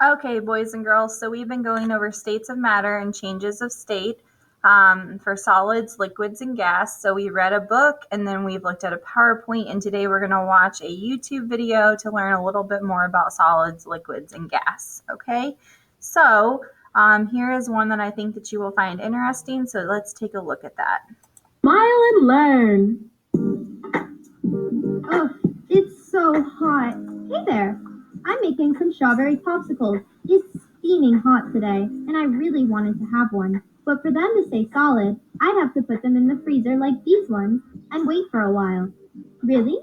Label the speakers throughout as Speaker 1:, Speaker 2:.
Speaker 1: Okay, boys and girls, so we've been going over states of matter and changes of state for solids, liquids, and gas. So we read a book and then we've looked at a PowerPoint, and today we're going to watch a YouTube video to learn a little bit more about solids, liquids, and gas. Okay, so here is one that I think that you will find interesting. So let's take a look at that.
Speaker 2: Smile and learn.
Speaker 3: Oh, it's so hot. Hey there. I'm making some strawberry popsicles. It's steaming hot today, and I really wanted to have one. But for them to stay solid, I'd have to put them in the freezer like these ones and wait for a while. Really?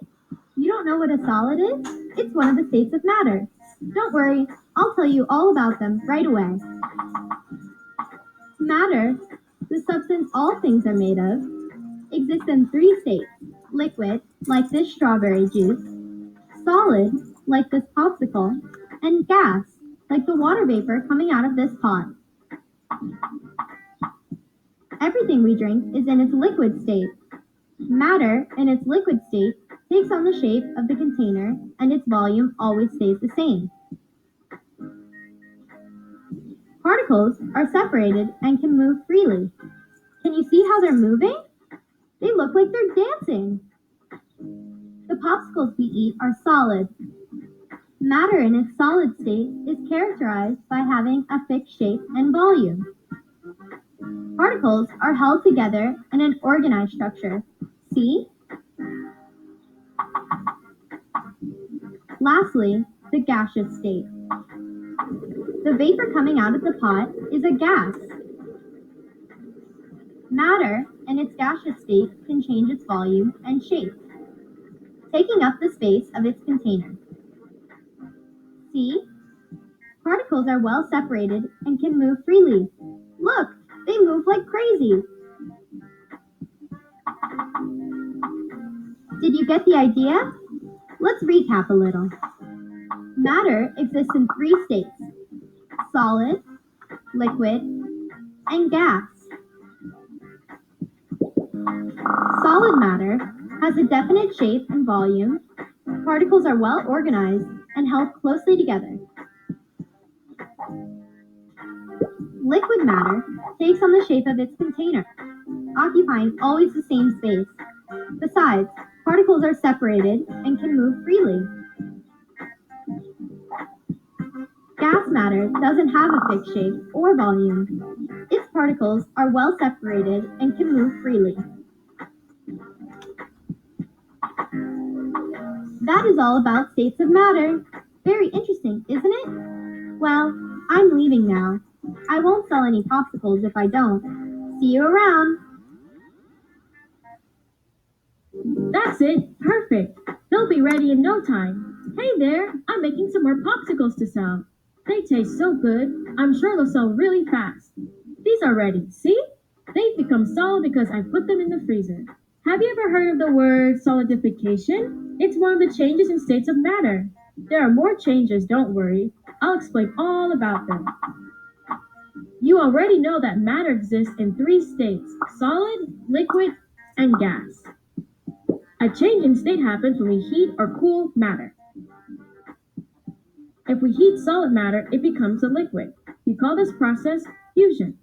Speaker 3: You don't know what a solid is? It's one of the states of matter. Don't worry, I'll tell you all about them right away. Matter, the substance all things are made of, exists in three states: liquid, like this strawberry juice; solid, like this popsicle; and gas, like the water vapor coming out of this pot. Everything we drink is in its liquid state. Matter, in its liquid state, takes on the shape of the container, and its volume always stays the same. Particles are separated and can move freely. Can you see how they're moving? They look like they're dancing. The popsicles we eat are solid. Matter in its solid state is characterized by having a fixed shape and volume. Particles are held together in an organized structure. See? Lastly, the gaseous state. The vapor coming out of the pot is a gas. Matter in its gaseous state can change its volume and shape, taking up the space of its container. See? Particles are well separated and can move freely. Look, they move like crazy. Did you get the idea? Let's recap a little. Matter exists in three states: solid, liquid, and gas. Solid matter has a definite shape and volume. Particles are well organized and held closely together. Liquid matter takes on the shape of its container, occupying always the same space. Besides, particles are separated and can move freely. Gas matter doesn't have a fixed shape or volume. Its particles are well separated and can move freely. That is all about states of matter. Very interesting, isn't it? Well, I'm leaving now. I won't sell any popsicles if I don't. See you around.
Speaker 2: That's it. Perfect. They'll be ready in no time. Hey there, I'm making some more popsicles to sell. They taste so good, I'm sure they'll sell really fast. These are ready. See? They've become solid because I put them in the freezer. Have you ever heard of the word solidification? It's one of the changes in states of matter. There are more changes, don't worry. I'll explain all about them. You already know that matter exists in three states: solid, liquid, and gas. A change in state happens when we heat or cool matter. If we heat solid matter, it becomes a liquid. We call this process fusion.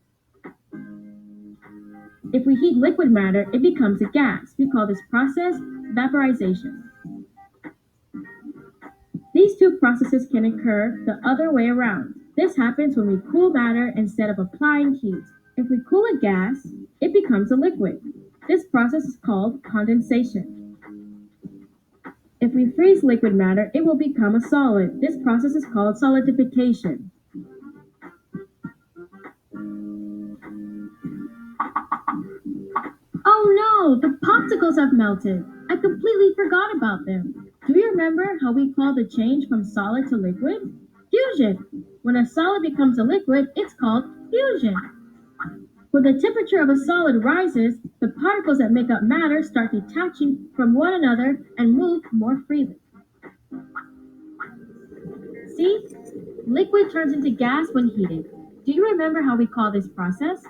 Speaker 2: If we heat liquid matter, it becomes a gas. We call this process vaporization. These two processes can occur the other way around. This happens when we cool matter instead of applying heat. If we cool a gas, it becomes a liquid. This process is called condensation. If we freeze liquid matter, it will become a solid. This process is called solidification. Oh no, the popsicles have melted. I completely forgot about them. Do you remember how we call the change from solid to liquid? Fusion. When a solid becomes a liquid, it's called fusion. When the temperature of a solid rises, the particles that make up matter start detaching from one another and move more freely. See? Liquid turns into gas when heated. Do you remember how we call this process?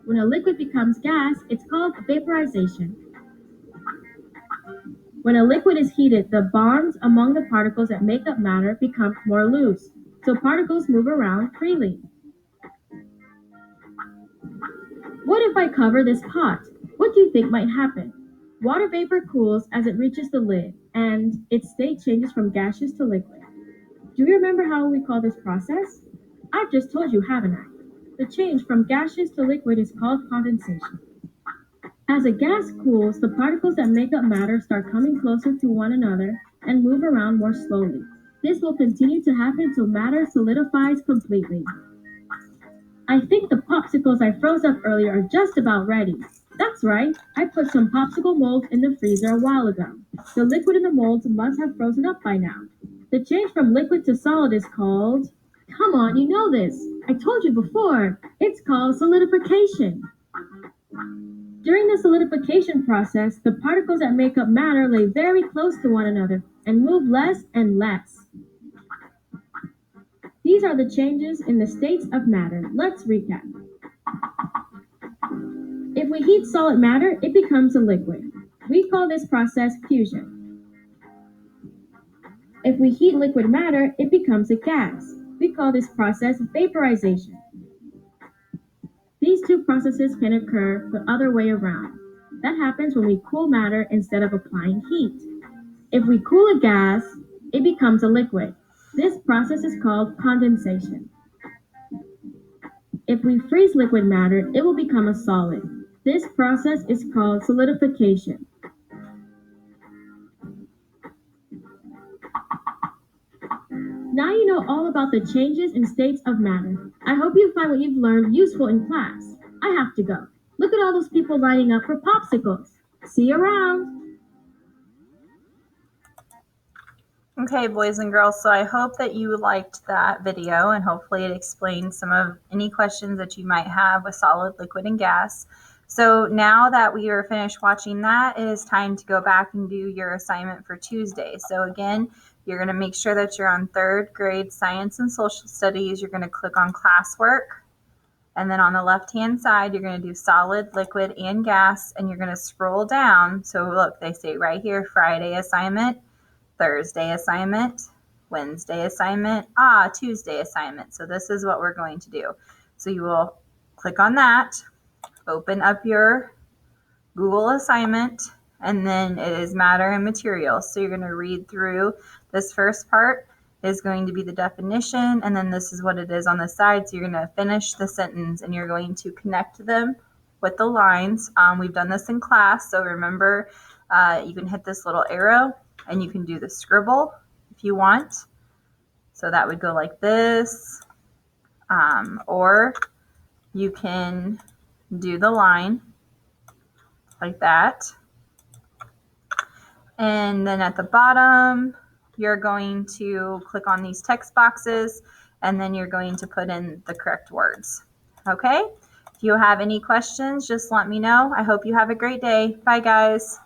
Speaker 2: When a liquid becomes gas, it's called vaporization. When a liquid is heated, the bonds among the particles that make up matter become more loose. so particles move around freely. What if I cover this pot? What do you think might happen? Water vapor cools as it reaches the lid, and its state changes from gaseous to liquid. Do you remember how we call this process? I've just told you, haven't I? The change from gaseous to liquid is called condensation. As a gas cools, the particles that make up matter start coming closer to one another and move around more slowly. This will continue to happen till matter solidifies completely. I think the popsicles I froze up earlier are just about ready. That's right, I put some popsicle molds in the freezer a while ago. The liquid in the molds must have frozen up by now. The change from liquid to solid is called... Come on, you know this. I told you before. It's called solidification. During the solidification process, the particles that make up matter lay very close to one another and move less and less. These are the changes in the states of matter. Let's recap. If we heat solid matter, it becomes a liquid. We call this process fusion. If we heat liquid matter, it becomes a gas. We call this process vaporization. These two processes can occur the other way around. That happens when we cool matter instead of applying heat. If we cool a gas, it becomes a liquid. This process is called condensation. If we freeze liquid matter, it will become a solid. This process is called solidification. Now you know all about the changes in states of matter. I hope you find what you've learned useful in class. I have to go. Look at all those people lining up for popsicles. See you around.
Speaker 1: Okay, boys and girls, so I hope that you liked that video and hopefully it explained some of any questions that you might have with solid, liquid, and gas. So now that we are finished watching that, it is time to go back and do your assignment for Tuesday. So again, you're going to make sure that you're on 3rd grade science and social studies. You're going to click on classwork. And then on the left-hand side, you're going to do solid, liquid, and gas. And you're going to scroll down. So look, they say right here, Friday assignment, Thursday assignment, Wednesday assignment, Tuesday assignment. So this is what we're going to do. So you will click on that, open up your Google assignment, and then it is matter and materials. So you're going to read through this first part is going to be the definition, and then this is what it is on the side. So you're going to finish the sentence and you're going to connect them with the lines. We've done this in class, so remember you can hit this little arrow and you can do the scribble if you want. So that would go like this, or you can do the line like that. And then at the bottom, you're going to click on these text boxes and then you're going to put in the correct words. Okay? If you have any questions, just let me know. I hope you have a great day. Bye, guys.